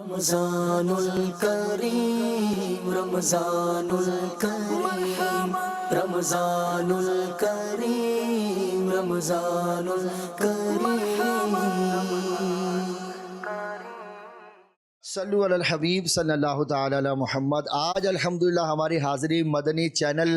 رمضان الکریم رمضان الکریم رمضان الکریم رمضان الکریم. صلو علی الحبیب صلی اللہ تعالی علی محمد. آج الحمدللہ ہماری حاضری مدنی چینل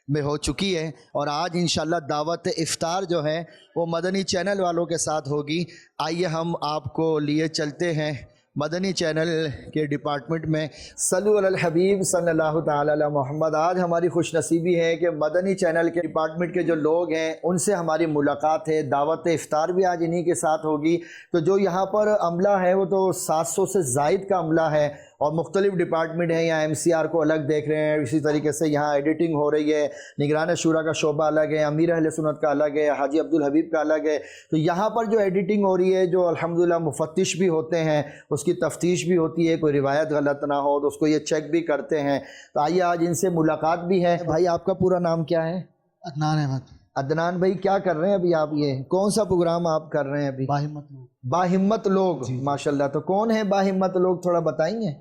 میں ہو چکی ہے اور آج انشاءاللہ دعوت افطار جو ہے وہ مدنی چینل والوں کے ساتھ ہوگی. آئیے ہم آپ کو لیے چلتے ہیں مدنی چینل کے ڈپارٹمنٹ میں. صلو علی الحبیب صلی اللہ تعالی علی محمد. آج ہماری خوش نصیبی ہے کہ مدنی چینل کے ڈپارٹمنٹ کے جو لوگ ہیں ان سے ہماری ملاقات ہے. دعوت افطار بھی آج انہی کے ساتھ ہوگی. تو جو یہاں پر عملہ ہے وہ تو 700 سے زائد کا عملہ ہے اور مختلف ڈپارٹمنٹ ہیں. یہاں MCR کو الگ دیکھ رہے ہیں, اسی طریقے سے یہاں ایڈیٹنگ ہو رہی ہے, نگران شورا کا شعبہ الگ ہے, امیر اہل سنت کا الگ ہے, حاجی عبدالحبیب کا الگ ہے. تو یہاں پر جو ایڈیٹنگ ہو رہی ہے, جو الحمدللہ مفتش بھی ہوتے ہیں, اس کی تفتیش بھی ہوتی ہے, کوئی روایت غلط نہ ہو تو اس کو یہ چیک بھی کرتے ہیں. تو آئیے آج ان سے ملاقات بھی ہے. بھائی آپ کا پورا نام کیا ہے؟ عدنان احمد. عدنان بھائی کیا کر رہے ہیں ابھی آپ؟ یہ کون سا پروگرام آپ کر رہے ہیں ابھی؟ باہمت لوگ. باہمت لوگ. ماشاءاللہ. تو کون ہیں باہمت لوگ, تھوڑا بتائیں گے؟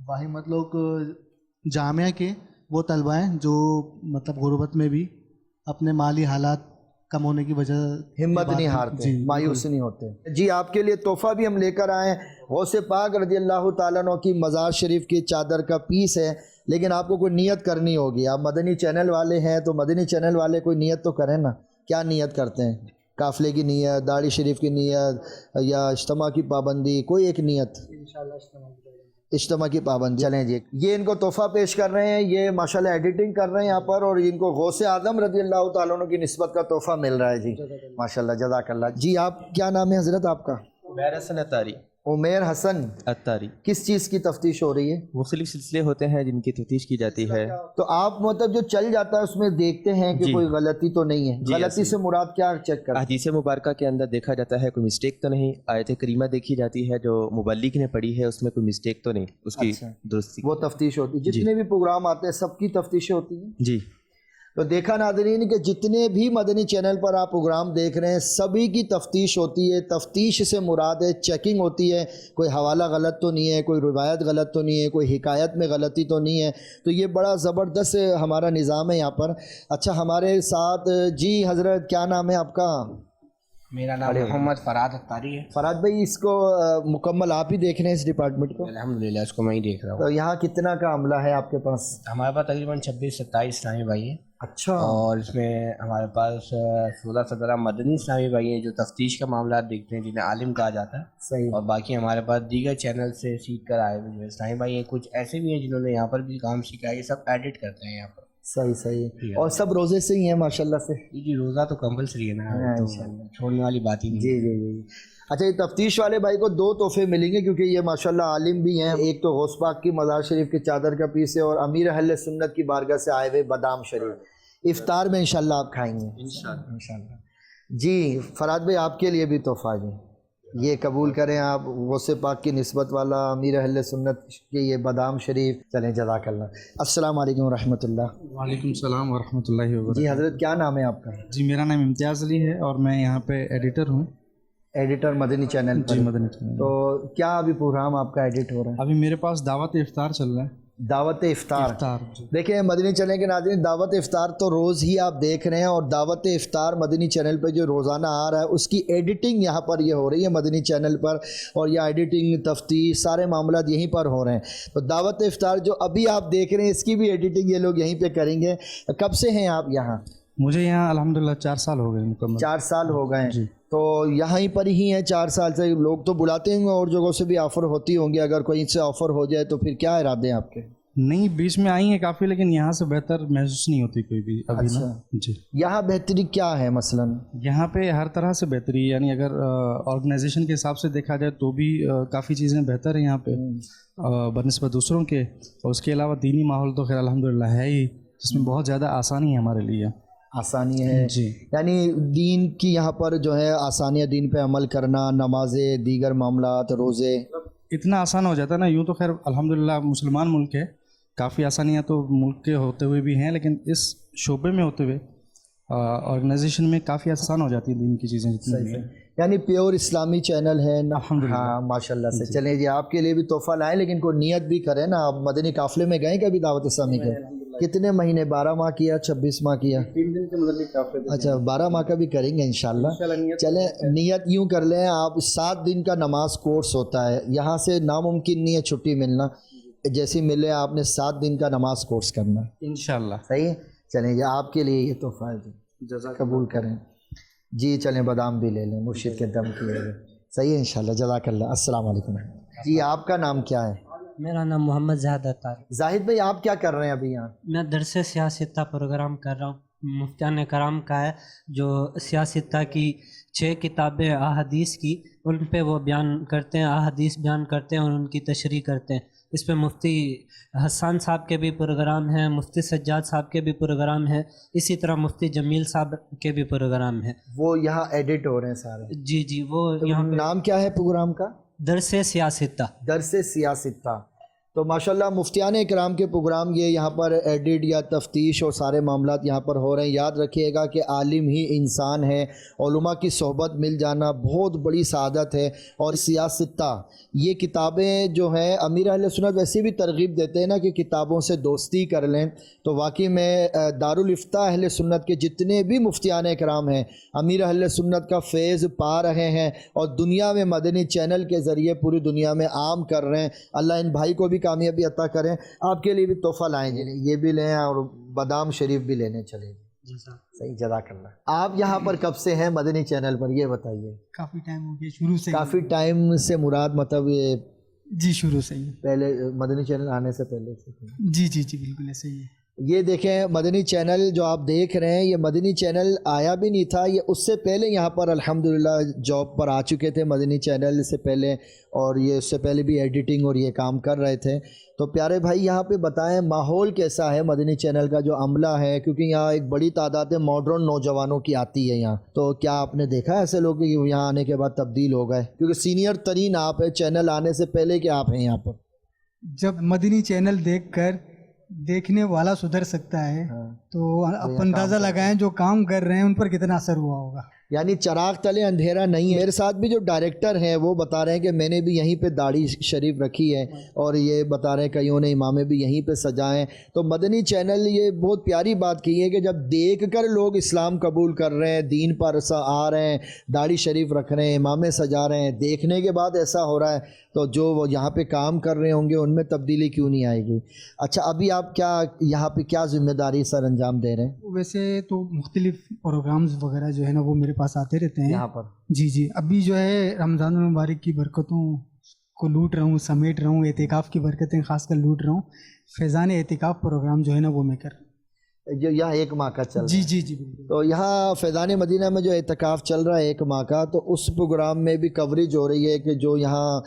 باہمت لوگ جامعہ کے وہ طلبہ ہیں جو مطلب غربت میں بھی اپنے مالی حالات کم ہونے کی وجہ ہمت نہیں ہارتے, مایوس نہیں ہوتے. جی آپ کے لیے تحفہ بھی ہم لے کر آئے ہیں. غوث پاک رضی اللہ تعالیٰ عنہ کی مزار شریف کی چادر کا پیس ہے, لیکن آپ کو کوئی نیت کرنی ہوگی. آپ مدنی چینل والے ہیں تو مدنی چینل والے کوئی نیت تو کریں نا. کیا نیت کرتے ہیں؟ قافلے کی نیت, داڑھی شریف کی نیت, یا اجتماع کی پابندی, کوئی ایک نیت؟ اجتماع کی پابندی. چلیں جی, یہ ان کو تحفہ پیش کر رہے ہیں. یہ ماشاءاللہ ایڈیٹنگ کر رہے ہیں یہاں پر, اور ان کو غوث اعظم رضی اللہ تعالیٰ عنہ کی نسبت کا تحفہ مل رہا ہے. جی ماشاءاللہ, جزاک اللہ. جی آپ کیا نام ہے حضرت آپ کا؟ عمیر حسن اتاری. عمیر حسن اتاری. کس چیز کی تفتیش ہو رہی ہے؟ مختلف سلسلے ہوتے ہیں جن کی تفتیش کی جاتی ہے. تو آپ مطلب جو چل جاتا ہے اس میں دیکھتے ہیں کہ کوئی غلطی تو نہیں ہے؟ غلطی سے مراد کیا چیک کرتے ہیں؟ احادیث مبارکہ کے اندر دیکھا جاتا ہے کوئی مسٹیک تو نہیں. آیت کریمہ دیکھی جاتی ہے جو مبلغ نے پڑھی ہے, اس میں کوئی مسٹیک تو نہیں, اس کی درستی. وہ تفتیش ہوتی ہے. جتنے بھی پروگرام آتے ہیں سب کی تفتیشیں ہوتی ہیں. جی. تو دیکھا ناظرین کہ جتنے بھی مدنی چینل پر آپ پروگرام دیکھ رہے ہیں سبھی کی تفتیش ہوتی ہے. تفتیش سے مراد ہے چیکنگ ہوتی ہے, کوئی حوالہ غلط تو نہیں ہے, کوئی روایت غلط تو نہیں ہے, کوئی حکایت میں غلطی تو نہیں ہے. تو یہ بڑا زبردست ہمارا نظام ہے یہاں پر. اچھا ہمارے ساتھ جی حضرت کیا نام ہے آپ کا؟ میرا نام محمد فراد اتاری ہے. فراد بھائی اس کو مکمل آپ ہی دیکھ رہے ہیں اس ڈپارٹمنٹ کو؟ الحمدللہ اس کو میں ہی دیکھ رہا ہوں. تو یہاں کتنا کا عملہ ہے آپ کے پاس؟ ہمارے پاس تقریباً 26-27 اسلامی بھائی ہیں. اچھا. اور اس میں ہمارے پاس 16-17 مدنی اسلامی بھائی ہیں جو تفتیش کا معاملات دیکھتے ہیں, جنہیں عالم کہا جاتا ہے. صحیح. اور باقی ہمارے پاس دیگر چینل سے سیکھ کر آئے ہوئے جو اسلامی بھائی ہیں. کچھ ایسے بھی ہیں جنہوں نے یہاں پر بھی کام سیکھا ہے, یہ سب ایڈٹ کرتے ہیں یہاں پر. صحیح صحیح. اور سب روزے سے ہی ہیں ماشاءاللہ سے؟ جی روزہ تو کمپلسری ہے نا, چھوڑنے والی بات ہی نہیں. جی جی جی. اچھا یہ تفتیش والے بھائی کو 2 تحفے ملیں گے کیونکہ یہ ماشاءاللہ عالم بھی ہیں. ایک تو غوث پاک کی مزار شریف کی چادر کا پیس ہے, اور امیر اہل سنت کی بارگاہ سے آئے ہوئے بادام شریف. افطار میں انشاءاللہ آپ کھائیں گے انشاءاللہ. جی فراد بھائی آپ کے لیے بھی تحفہ جی, یہ قبول کریں آپ. غوث پاک کی نسبت والا امیر اہل سنت کے یہ بادام شریف. چلیں جزاک اللہ. السلام علیکم ورحمۃ اللہ. وعلیکم السلام ورحمۃ اللہ وبرکاتہ. جی حضرت کیا نام ہے آپ کا؟ جی میرا نام امتیاز علی ہے اور میں یہاں پہ ایڈیٹر ہوں. ایڈیٹر مدنی چینل پر؟ جی مدنی چینل. تو کیا ابھی پروگرام آپ کا ایڈٹ ہو رہا ہے؟ ابھی میرے پاس دعوت افطار چل رہا ہے. دعوت افطار. جی. دیکھیں مدنی چینل کے ناظرین, دعوت افطار تو روز ہی آپ دیکھ رہے ہیں, اور دعوت افطار مدنی چینل پہ جو روزانہ آ رہا ہے اس کی ایڈیٹنگ یہاں پر یہ ہو رہی ہے مدنی چینل پر, اور یہ ایڈیٹنگ تفتیش سارے معاملات یہیں پر ہو رہے ہیں. تو دعوت افطار جو ابھی آپ دیکھ رہے ہیں اس کی بھی ایڈیٹنگ یہ لوگ یہیں پہ کریں گے. کب سے ہیں آپ یہاں؟ مجھے یہاں الحمدللہ 4 سال ہو گئے مکمل. 4 سال ہو گئے. جی. تو یہاں ہی پر ہی ہیں 4 سال سے. لوگ تو بلاتے ہوں گے اور جگہوں سے بھی آفر ہوتی ہوں گی, اگر کوئی سے آفر ہو جائے تو پھر کیا ارادے ہیں آپ کے؟ نہیں بیچ میں آئی ہیں کافی, لیکن یہاں سے بہتر محسوس نہیں ہوتی کوئی بھی ابھی نا. جی. یہاں بہتری کیا ہے مثلا؟ یہاں پہ ہر طرح سے بہتری, یعنی اگر آرگنائزیشن کے حساب سے دیکھا جائے تو بھی کافی چیزیں بہتر ہیں یہاں پہ بنسبت دوسروں کے. اور اس کے علاوہ دینی ماحول تو خیر الحمدللہ ہے ہی, جس میں بہت زیادہ آسانی ہے ہمارے لیے. آسانی ہے جی. یعنی دین کی یہاں پر جو ہے آسانیاں, دین پہ عمل کرنا, نمازیں, دیگر معاملات, روزے, اتنا آسان ہو جاتا ہے نا. یوں تو خیر الحمدللہ مسلمان ملک ہے, کافی آسانیاں تو ملک کے ہوتے ہوئے بھی ہیں, لیکن اس شعبے میں ہوتے ہوئے آرگنائزیشن میں کافی آسان ہو جاتی ہے دین کی چیزیں جتنی بھی ہیں. یعنی پیور اسلامی چینل ہے نا؟ الحمدللہ۔ ہاں ماشاءاللہ سے۔ چلیں جی آپ کے لیے بھی تحفہ لائیں، لیکن کوئی نیت بھی کریں نا۔ آپ مدنی قافلے میں گئے کبھی دعوت اسلامی کے؟ کتنے مہینے؟ 12 ماہ کیا، 26 ماہ کیا؟ 3 دن کے مدنی قافلے تھے۔ اچھا 12 ماہ کا بھی کریں گے انشاءاللہ۔ چلیں نیت یوں کر لیں آپ، 7 دن کا نماز کورس ہوتا ہے، یہاں سے ناممکن نہیں ہے چھٹی ملنا، جیسی ملے آپ نے 7 دن کا نماز کورس کرنا ہے انشاءاللہ۔ صحیح ہے۔ چلیں جی آپ کے لیے یہ تحفہ ہے جی، قبول کریں جی۔ چلیں بادام بھی لے لیں مرشد کے دم کیے ہوئے، صحیح ہے انشاءاللہ۔ جزاک اللہ۔ السلام علیکم جی۔ آپ کا نام کیا ہے؟ میرا نام محمد زاہد اطہر۔ زاہد بھائی آپ کیا کر رہے ہیں ابھی یہاں؟ میں درس سیاستہ پروگرام کر رہا ہوں، مفتیان کرام کا ہے، جو سیاستہ کی 6 کتابیں احادیث کی، ان پہ وہ بیان کرتے ہیں، احادیث بیان کرتے ہیں اور ان کی تشریح کرتے ہیں۔ اس پہ مفتی حسان صاحب کے بھی پروگرام ہیں، مفتی سجاد صاحب کے بھی پروگرام ہیں، اسی طرح مفتی جمیل صاحب کے بھی پروگرام ہیں۔ وہ یہاں ایڈٹ ہو رہے ہیں سارے؟ جی جی، وہ یہاں پہ نام کیا ہے پروگرام کا؟ درس سیاستہ۔ درس سیاستہ۔ تو ماشاءاللہ مفتیان اکرام کے پروگرام یہ یہاں پر ایڈٹ یا تفتیش اور سارے معاملات یہاں پر ہو رہے ہیں۔ یاد رکھیے گا کہ عالم ہی انسان ہے، علماء کی صحبت مل جانا بہت بڑی سعادت ہے۔ اور سیاستہ یہ کتابیں جو ہیں، امیر اہل سنت ویسے بھی ترغیب دیتے ہیں نا کہ کتابوں سے دوستی کر لیں، تو واقعی میں دارالفتاء اہل سنت کے جتنے بھی مفتیان اکرام ہیں امیر اہل سنت کا فیض پا رہے ہیں، اور دنیا میں مدنی چینل کے ذریعے پوری دنیا میں عام کر رہے ہیں۔ اللہ ان بھائی کو بھی کامیابی عطا کریں۔ آپ کے لیے بھی تحفہ لائیں گے، یہ بھی لیں اور بادام شریف بھی لینے چلیں گے۔ صحیح، جزاک اللہ۔ آپ یہاں پر کب سے ہیں مدنی چینل پر، یہ بتائیے؟ کافی ٹائم ہو گیا، شروع سے۔ کافی ٹائم سے مراد مطلب یہ جی شروع سے ہی، پہلے مدنی چینل آنے سے پہلے سے؟ جی جی جی بالکل ایسے ہی ہے۔ یہ دیکھیں مدنی چینل جو آپ دیکھ رہے ہیں، یہ مدنی چینل آیا بھی نہیں تھا، یہ اس سے پہلے یہاں پر الحمدللہ جاب پر آ چکے تھے مدنی چینل سے پہلے، اور یہ اس سے پہلے بھی ایڈیٹنگ اور یہ کام کر رہے تھے۔ تو پیارے بھائی یہاں پہ بتائیں ماحول کیسا ہے مدنی چینل کا جو عملہ ہے، کیونکہ یہاں ایک بڑی تعداد ماڈرن نوجوانوں کی آتی ہے یہاں، تو کیا آپ نے دیکھا ایسے لوگ کہ یہاں آنے کے بعد تبدیل ہو گئے؟ کیونکہ سینئر ترین آپ ہیں چینل آنے سے پہلے کہ آپ ہیں یہاں پر۔ جب مدنی چینل دیکھ کر دیکھنے والا سدھر سکتا ہے تو آپ اندازہ لگائیں جو کام کر رہے ہیں ان پر کتنا اثر ہوا ہوگا۔ یعنی چراغ تلے اندھیرا نہیں ہے۔ میرے ساتھ بھی جو ڈائریکٹر ہیں وہ بتا رہے ہیں کہ میں نے بھی یہیں پہ داڑھی شریف رکھی ہے، اور یہ بتا رہے ہیں کئیوں نے امامے بھی یہیں پہ سجائیں۔ تو مدنی چینل یہ بہت پیاری بات کی ہے کہ جب دیکھ کر لوگ اسلام قبول کر رہے ہیں، دین پر آ رہے ہیں، داڑھی شریف رکھ رہے ہیں، امامے سجا رہے ہیں، دیکھنے کے بعد ایسا ہو رہا ہے، تو جو وہ یہاں پہ کام کر رہے ہوں گے ان میں تبدیلی کیوں نہیں آئے گی؟ اچھا ابھی آپ کیا یہاں پہ کیا ذمہ داری سر انجام دے رہے ہیں؟ ویسے تو مختلف پروگرامز وغیرہ جو ہے نا وہ میرے پاس آتے رہتے ہیں یہاں پر جی جی۔ ابھی جو ہے رمضان المبارک کی برکتوں کو لوٹ رہا ہوں، سمیٹ رہا ہوں، اعتکاف کی برکتیں خاص کر لوٹ رہا ہوں۔ فیضان اعتکاف پروگرام جو ہے نا وہ میں کر جو یہاں 1 ماہ کا چل رہا ہے۔ جی جی جی بالکل۔ تو یہاں فیضان مدینہ میں جو اعتکاف چل رہا ہے 1 ماہ کا، تو اس پروگرام میں بھی کوریج ہو رہی ہے کہ جو یہاں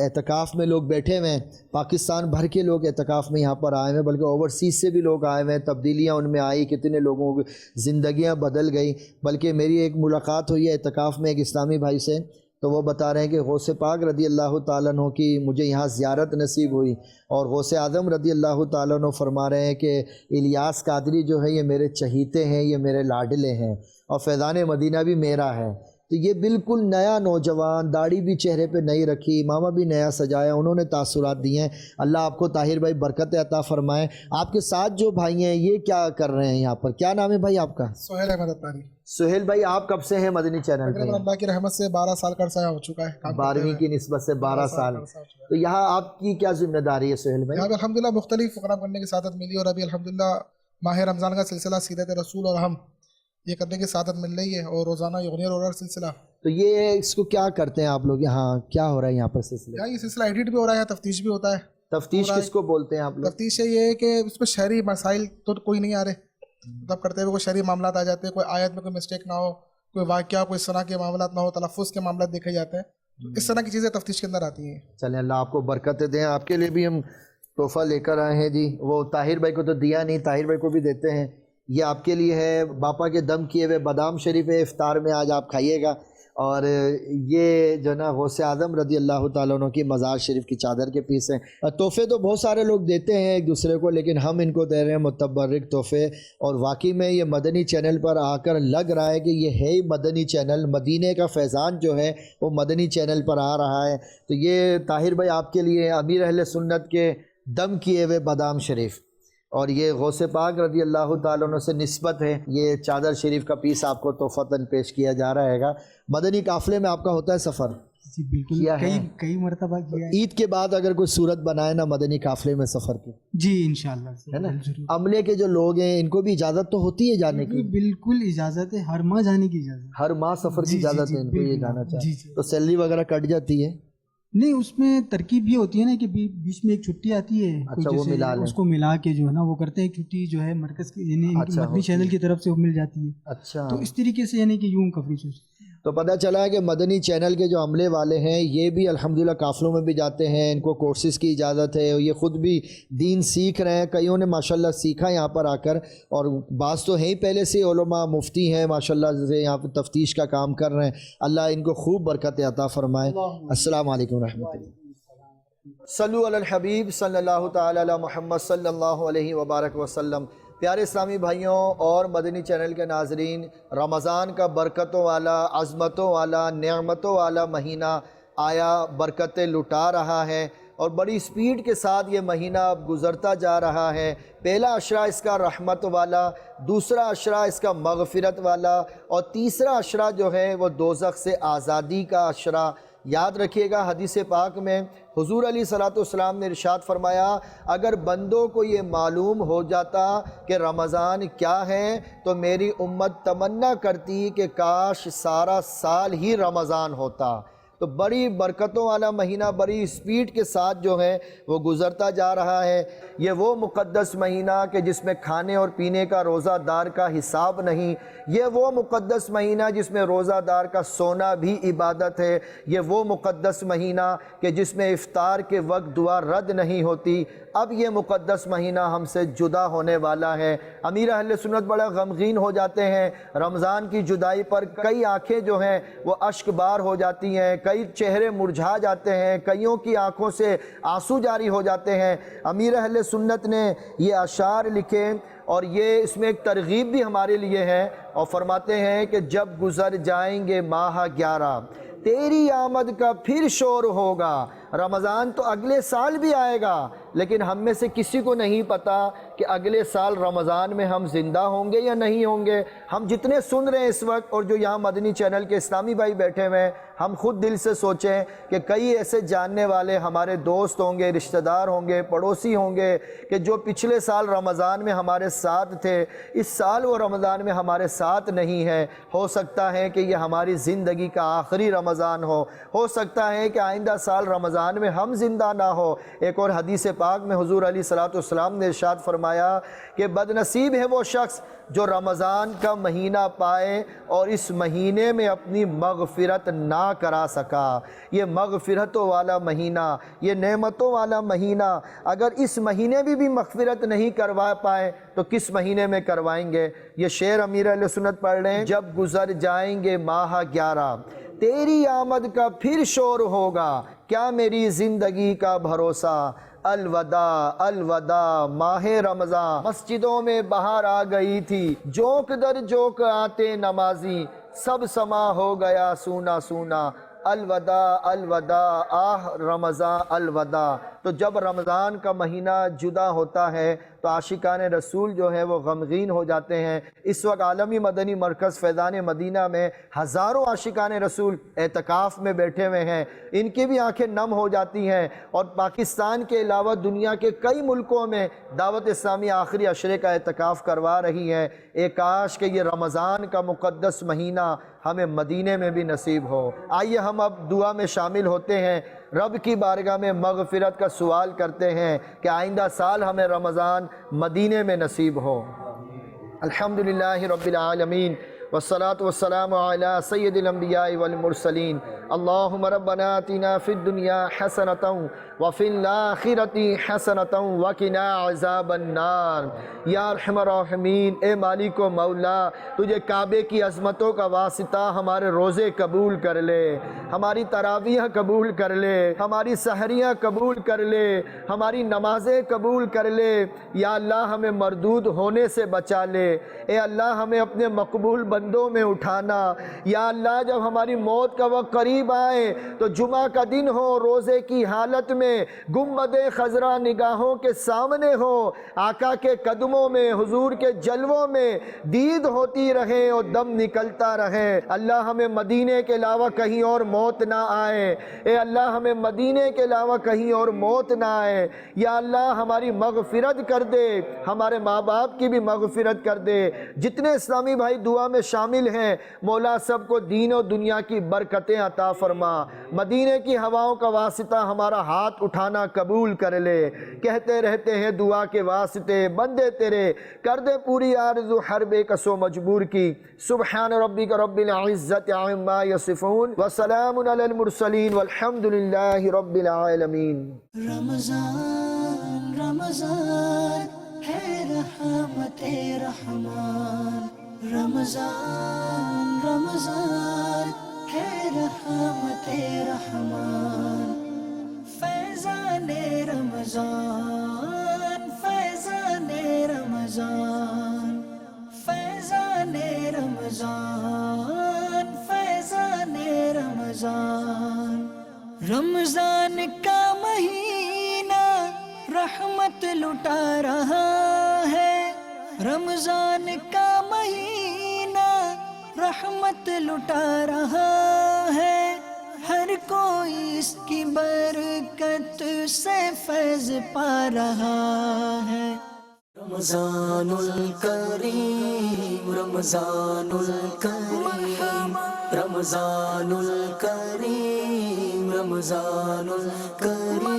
اعتکاف میں لوگ بیٹھے ہوئے ہیں، پاکستان بھر کے لوگ اعتکاف میں یہاں پر آئے ہوئے ہیں، بلکہ اوورسیز سے بھی لوگ آئے ہوئے ہیں، تبدیلیاں ان میں آئی، کتنے لوگوں کی زندگیاں بدل گئی۔ بلکہ میری ایک ملاقات ہوئی ہے اعتکاف میں ایک اسلامی بھائی سے، تو وہ بتا رہے ہیں کہ غوث پاک رضی اللہ تعالیٰ عنہ کی مجھے یہاں زیارت نصیب ہوئی، اور غوث اعظم رضی اللہ تعالیٰ عنہ فرما رہے ہیں کہ الیاس قادری جو ہے یہ میرے چہیتے ہیں، یہ میرے لاڈلے ہیں، اور فیضان مدینہ بھی میرا ہے۔ تو یہ بالکل نیا نوجوان، داڑھی بھی چہرے پہ نہیں رکھی، امامہ بھی نیا سجایا، انہوں نے تاثرات دیے ہیں۔ اللہ آپ کو طاہر بھائی برکت عطا فرمائے۔ آپ کے ساتھ جو بھائی ہیں یہ کیا کر رہے ہیں یہاں پر؟ کیا نام ہے بھائی آپ کا؟ سہیل احمد اطاری۔ سہیل بھائی آپ کب سے ہیں مدنی چینل پہ؟ اللہ کی رحمت سے 12 سال کا عرصہ ہو چکا ہے، 12ویں کی نسبت سے 12 سال۔ تو یہاں آپ کی کیا ذمہ داری ہے سہیل بھائی؟ یہاں پہ الحمدللہ مختلف پروگرام کرنے کی سعادت ملی، اور ابھی الحمدللہ ماہ رمضان کا سلسلہ سیرت رسول اور ہم یہ کرنے کی سعادت مل رہی ہے، اور روزانہ یغنی اور سلسلہ۔ تو یہ اس کو کیا کرتے ہیں آپ لوگ یہاں؟ کیا ہو رہا ہے یہاں پر سلسلہ؟ یہاں یہ سلسلہ ایڈٹ بھی ہو رہا ہے، تفتیش بھی ہوتا ہے۔ تفتیش کس کو بولتے ہیں آپ لوگ؟ تفتیش یہ ہے کہ اس میں شہری مسائل تو کوئی نہیں آ رہے، تب کرتے ہوئے کوئی شہری معاملات آ جاتے ہیں، کوئی آیت میں کوئی مسٹیک نہ ہو، کوئی واقعہ، کوئی صنع کے معاملات نہ ہو، تلفظ کے معاملات دیکھے جاتے ہیں، اس طرح کی چیزیں تفتیش کے اندر آتی ہیں۔ چلیں اللہ آپ کو برکت دیں۔ آپ کے لیے بھی ہم تحفہ لے کر آئے ہیں جی، وہ طاہر بھائی کو تو دیا نہیں، طاہر بھائی کو بھی دیتے ہیں۔ یہ آپ کے لیے ہے، باپا کے دم کیے ہوئے بادام شریف ہے، افطار میں آج آپ کھائیے گا، اور یہ جو نا غوث اعظم رضی اللہ تعالیٰ عنہ کی مزار شریف کی چادر کے پیس ہیں. تحفے تو بہت سارے لوگ دیتے ہیں ایک دوسرے کو، لیکن ہم ان کو دے رہے ہیں متبرک تحفے. اور واقعی میں یہ مدنی چینل پر آ کر لگ رہا ہے کہ یہ ہے ہی مدنی چینل، مدینے کا فیضان جو ہے وہ مدنی چینل پر آ رہا ہے. تو یہ طاہر بھائی آپ کے لیے امیر اہل سنت کے دم کیے ہوئے بادام شریف، اور یہ غوث پاک رضی اللہ تعالیٰ عنہ سے نسبت ہے. یہ چادر شریف کا پیس آپ کو تحفتاً پیش کیا جا رہے گا. مدنی قافلے میں آپ کا ہوتا ہے سفر؟ جی بالکل، کیا ہے؟ کئی مرتبہ کیا ہے. عید کے بعد اگر کوئی صورت بنائے نا مدنی قافلے میں سفر کی، جی انشاءاللہ ہے نا، عملے کے جو لوگ ہیں ان کو بھی اجازت تو ہوتی ہے جانے کی؟ بالکل اجازت ہے، ہر ماہ جانے کی اجازت. ہر ماہ سفر کی اجازت ہے ان کو، یہ جانا چاہتے تو سیلری وغیرہ کٹ جاتی ہے؟ نہیں، اس میں ترکیب یہ ہوتی ہے نا کہ بیچ میں ایک چھٹی آتی ہے. اچھا، وہ ملا لیں، اس کو ملا کے جو ہے نا وہ کرتے ہیں. ایک چھٹی جو ہے مرکز کی یعنی مدنی چینل کی طرف سے وہ مل جاتی ہے. اچھا، تو اس طریقے سے یعنی کہ یوں کوریج ہو. تو پتہ چلا ہے کہ مدنی چینل کے جو عملے والے ہیں یہ بھی الحمدللہ قافلوں میں بھی جاتے ہیں. ان کو کورسز کی اجازت ہے، یہ خود بھی دین سیکھ رہے ہیں. کئیوں نے ماشاءاللہ سیکھا یہاں پر آ کر، اور بعض تو ہیں ہی پہلے سے علماء مفتی ہیں ماشاءاللہ سے یہاں پر تفتیش کا کام کر رہے ہیں. اللہ ان کو خوب برکت عطا فرمائے. السلام علیکم ورحمۃ اللہ. صلو علی الحبیب صلی اللہ تعالی علی محمد صلی اللہ علیہ وبارک وسلم. پیارے اسلامی بھائیوں اور مدنی چینل کے ناظرین، رمضان کا برکتوں والا، عظمتوں والا، نعمتوں والا مہینہ آیا، برکتیں لٹا رہا ہے، اور بڑی سپیڈ کے ساتھ یہ مہینہ اب گزرتا جا رہا ہے. پہلا عشرہ اس کا رحمت والا، دوسرا عشرہ اس کا مغفرت والا، اور تیسرا عشرہ جو ہے وہ دوزخ سے آزادی کا عشرہ. یاد رکھیے گا حدیث پاک میں حضور علیہ الصلوۃ والسلام نے ارشاد فرمایا، اگر بندوں کو یہ معلوم ہو جاتا کہ رمضان کیا ہے تو میری امت تمنا کرتی کہ کاش سارا سال ہی رمضان ہوتا. تو بڑی برکتوں والا مہینہ بڑی سپیڈ کے ساتھ جو ہے وہ گزرتا جا رہا ہے. یہ وہ مقدس مہینہ کہ جس میں کھانے اور پینے کا روزہ دار کا حساب نہیں. یہ وہ مقدس مہینہ جس میں روزہ دار کا سونا بھی عبادت ہے. یہ وہ مقدس مہینہ کہ جس میں افطار کے وقت دعا رد نہیں ہوتی. اب یہ مقدس مہینہ ہم سے جدا ہونے والا ہے. امیر اہل سنت بڑا غمگین ہو جاتے ہیں رمضان کی جدائی پر. کئی آنکھیں جو ہیں وہ اشک بار ہو جاتی ہیں، کئی چہرے مرجھا جاتے ہیں، کئیوں کی آنکھوں سے آنسو جاری ہو جاتے ہیں. امیر اہل سنت نے یہ اشعار لکھے، اور یہ اس میں ایک ترغیب بھی ہمارے لیے ہے، اور فرماتے ہیں کہ جب گزر جائیں گے ماہ 11 تیری آمد کا پھر شور ہوگا. رمضان تو اگلے سال بھی آئے گا، لیکن ہم میں سے کسی کو نہیں پتا کہ اگلے سال رمضان میں ہم زندہ ہوں گے یا نہیں ہوں گے. ہم جتنے سن رہے ہیں اس وقت اور جو یہاں مدنی چینل کے اسلامی بھائی بیٹھے ہوئے ہیں، ہم خود دل سے سوچیں کہ کئی ایسے جاننے والے ہمارے دوست ہوں گے، رشتہ دار ہوں گے، پڑوسی ہوں گے کہ جو پچھلے سال رمضان میں ہمارے ساتھ تھے، اس سال وہ رمضان میں ہمارے ساتھ نہیں ہے. ہو سکتا ہے کہ یہ ہماری زندگی کا آخری رمضان ہو سکتا ہے کہ آئندہ سال رمضان میں ہم زندہ نہ ہو. ایک اور حدیث پاک میں حضور علیہ الصلوۃ والسلام نے ارشاد فرمایا کہ بد نصیب ہے وہ شخص جو رمضان کا مہینہ پائے اور اس مہینے میں اپنی مغفرت نہ کرا سکا. یہ مغفرتوں والا مہینہ، یہ نعمتوں والا مہینہ، اگر اس مہینے بھی مغفرت نہیں کروا پائے تو کس مہینے میں کروائیں گے. یہ شعر امیر اہل سنت پڑھ رہے ہیں، جب گزر جائیں گے ماہ 11 تیری آمد کا پھر شور ہوگا، کیا میری زندگی کا بھروسہ. الوداع الوداع ماہ رمضان، مسجدوں میں بہار آ گئی تھی، جوک در جوک آتے نمازی، سب سما ہو گیا سونا سونا. الوداع الوداع آہ رمضان الوداع. تو جب رمضان کا مہینہ جدا ہوتا ہے تو عاشقان رسول جو ہے وہ غمگین ہو جاتے ہیں. اس وقت عالمی مدنی مرکز فیضان مدینہ میں ہزاروں عاشقان رسول اعتکاف میں بیٹھے ہوئے ہیں. ان کی بھی آنکھیں نم ہو جاتی ہیں، اور پاکستان کے علاوہ دنیا کے کئی ملکوں میں دعوت اسلامی آخری عشرے کا اعتکاف کروا رہی ہے. ایک کاش کہ یہ رمضان کا مقدس مہینہ ہمیں مدینے میں بھی نصیب ہو. آئیے ہم اب دعا میں شامل ہوتے ہیں، رب کی بارگاہ میں مغفرت کا سوال کرتے ہیں کہ آئندہ سال ہمیں رمضان مدینے میں نصیب ہو. الحمدللہ رب العالمین والصلاة والسلام على سید الانبیاء والمرسلین. اللہم ربنا آتنا فی الدنیا حسنة وفی الآخرۃ حسنۃ وقنا عذاب النار۔ یا ارحم الراحمین، اے مالک و مولا، تجھے کعبے کی عظمتوں کا واسطہ ہمارے روزے قبول کر لے، ہماری تراویح قبول کر لے، ہماری سحریاں قبول کر لے، ہماری نمازیں قبول کر لے۔ یا اللہ ہمیں مردود ہونے سے بچا لے، اے اللہ ہمیں اپنے مقبول بندوں میں اٹھانا۔ یا اللہ جب ہماری موت کا وقت قریب آئے تو جمعہ کا دن ہو، روزے کی حالت میں گنبد خضرا نگاہوں کے سامنے ہو، آقا کے قدموں میں، حضور کے جلووں میں دید ہوتی رہے اور دم نکلتا رہے۔ اللہ ہمیں مدینے کے علاوہ کہیں اور موت نہ آئے، اے اللہ ہمیں مدینے کے علاوہ کہیں اور موت نہ آئے۔ یا اللہ ہماری مغفرت کر دے، ہمارے ماں باپ کی بھی مغفرت کر دے۔ جتنے اسلامی بھائی دعا میں شامل ہیں مولا سب کو دین و دنیا کی برکتیں عطا فرما، مدینے کی ہواؤں کا واسطہ ہمارا ہاتھ اٹھانا قبول کر لے۔ کہتے رہتے ہیں دعا کے واسطے بندے تیرے، کر دے پوری آرزو ہر بے کس و مجبور کی۔ سبحان ربک رب العزت عما یصفون وسلام علی المرسلین والحمد للہ رب العالمین۔ رمضان رمضان ہے رحمت رحمان، رمضان رمضان ہے رحمت رحمان، فیضان رمضان فیضان رمضان، فیضان رمضان فیضان رمضان۔ رمضان کا مہینہ رحمت لٹا رہا ہے، رمضان کا مہینہ رحمت لٹا رہا ہے، ہر کوئی اس کی برکت سے فیض پا رہا ہے۔ رمضان الکریم رمضان الکریم رمضان الکریم رمضان الکریم